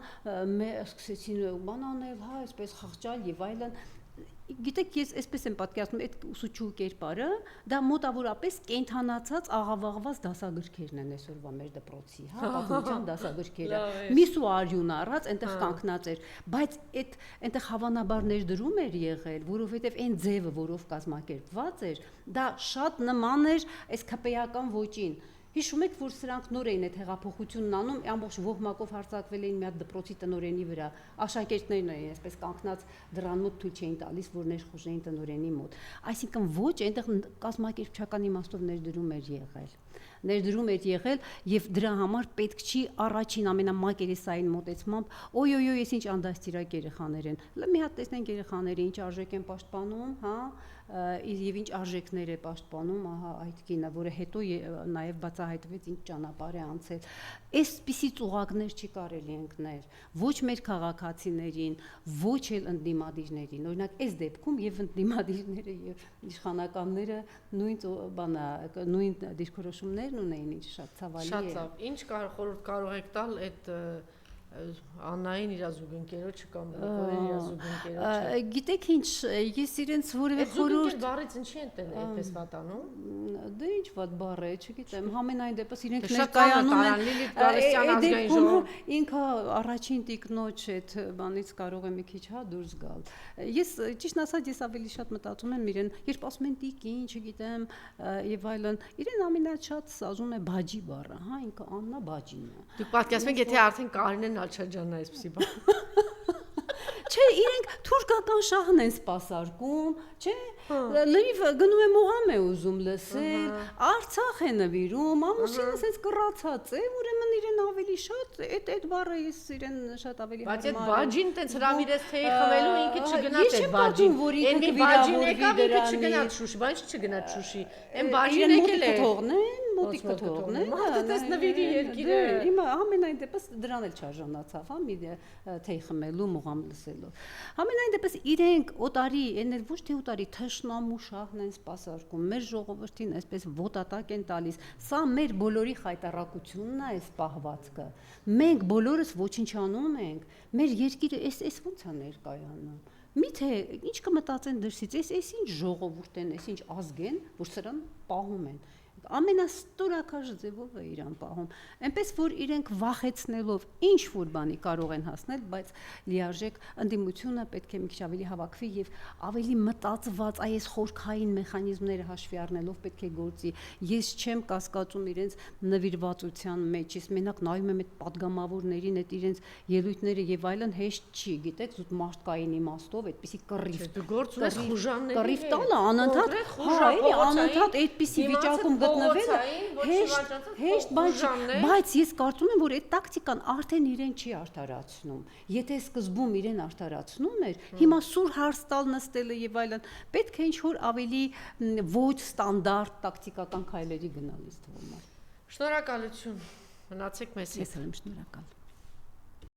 S2: սկսեցին բան անել, հա, այսպես խղճալ եւ այլն։ Գիտեք, ես այսպես եմ պատկերացնում այդ ուսուցչու կերպարը, դա մոտավորապես կենթանացած աղավաղված դասագրքերն են այսօրվա մեր դպրոցի, հա, պատմության դասագրքերը։ Միսու արյուն առած այնտեղ կանգնած էր, բայց այնտեղ հավանաբար ներդրում էր եղել, որովհետև այն ձևը, որով կազմակերպված էր, դա շատ նման էր այս քպեական ոճին։ Հիշում եք, որ սրանք նոր էին այդ հեղափոխությունն անում, ամբողջ ոհմակով հարձակվել էին մի հատ դպրոցի տնօրենի վրա, աշակերտներն էին այսպես կանգնած դրան մոտ թույլ չէին տալիս, որ ներխուժեին տնօրենի մոտ։ Այսինքն ոչ, այնտեղ կազմակերպչական իմաստով ներդրում էր եղել եւ դրա համար պետք չի առաջին ամենամակերեսային մոտեցմամբ օյ ես ինչ անդաստիրակ երեխաներ են։ Մի հատ տեսնենք երեխաները ինչ արժեք են պաշտպանում, հա, եւ ինչ արժեքներ է պաշտպանում, ահա այդ կինը, որը հետո նաեւ բացահայտվեց ինչ ճանապարհ է անցել։ Այսպիսի ծուղակներ չի կարելի ընկնել ոչ մեր քաղաքացիներին, ոչ էլ ընդդիմադիրներին։ Օրինակ այս դեպքում եւ ընդդիմադիրները եւ իշխանականները նույն դիրքորոշումներն ունեին, ինչ շատ ցավալի է։
S1: Շատ լավ։ Ինչ խորհուրդ կարող եք տալ այդ Աննային իր զուգընկերոջը կամ Նիկոլին իր զուգընկերոջը։
S2: Գիտեք ինչ, ես իրենց որևէ խորհուրդ
S1: բառից ինչի են այդպես վատանում։
S2: Դե ինչ վատ բառ է, չգիտեմ, համենայն դեպս իրենք
S1: ներկայանում են Լիլիթ Գալստյան ազգային ժողով։
S2: Ինքը առաջին տիկնոջ այդ բանից կարող է մի քիչ հա դուրս գալ։ Ես ճիշտ ասած ես ավելի շատ մտածում եմ իրեն, երբ ասում են տիկին, չգիտեմ, եւ այլն, իրեն ամենաշատ սազում է բաջի բառը, հա, ինքը Աննա բաջին է։
S1: Դուք պատկերացնում եք, եթե արդեն Կարինեն Ալչաջյանն է այսպեսի բան։
S2: Չէ, իրենք թուրքական շահն են սպասարկում, չէ, լրիվ գնում է Մուղամ է ուզում լսել, Արցախ է նվիրում, ամուսինը ասես կռացած է, ուրեմն իրեն ավելի շատ այդ բառը ես իրեն շատ ավելի
S1: հարմար։ Բայց այդ բաջին տենց հրավիրեց թեյ խմելու ինքը չգնաց այդ բաջին։ Այն մի բաջին եկավ ինքը չգնաց Շուշի, բայց չգնաց Շուշի։ Այն բաջին եկել է թողնեն, մոտիկը թողնեն։ Մարդը տես նվիրի երկիրը։
S2: Հիմա ամենայն դեպս դրան էլ չարժանացավ, հա, մի թեյ խմելու, Մուղամ լսելու։ Համենայն դեպս իրենք օտարի, այն էլ ոչ թե օտարի, թշնամու շահն են սպասարկում, մեր ժողովրդին այսպես ոտատակ են տալիս։ Սա մեր բոլորի խայտարակությունն է, այս պահվածքը։ Մենք բոլորս ոչնչանում ենք, մեր երկիրը էս ոնց է ներկայանում։ Միթե ինչ կմտածեն դրսից, էս ինչ ժողովուրդ են, էս ինչ ազգ են, որ սրան պահում են։ ամենաստորակաշ ձևով է իրան պահում, այնպես որ իրենք վախեցնելով ինչ որ բանի կարող են հասնել, բայց լիարժեք ընդդիմությունը պետք է մի քիչ ավելի հավաքվի եւ ավելի մտածված այս խորքային մեխանիզմները հաշվի առնելով պետք է գործի։ Ես չեմ կասկածում իրենց նվիրվածության մեջ, ես մենակ նայում եմ այդ падգամավորներին, այդ իրենց ելույթները եւ այլն հեշտ չի, գիտեք, զուտ մարդկային իմաստով այդպիսի կռիվ տալը անընդհատ, անընդհատ այդպիսի վիճակում գտնվելը հեշտ բայց ես կարծում եմ, որ այդ տակտիկան արդեն իրեն չի արդարացնում։ Եթե սկզբում իրեն արդարացնում էր, հիմա սուր հարց տալ նստելը եւ այլն, պետք է ինչ-որ ավելի ոչ ստանդարտ տակտիկական քայլերի գնալ ինձ թվում է։
S1: Շնորհակալություն։ Մնացեք մեզ հետ։
S2: Ես եմ շնորհակալ։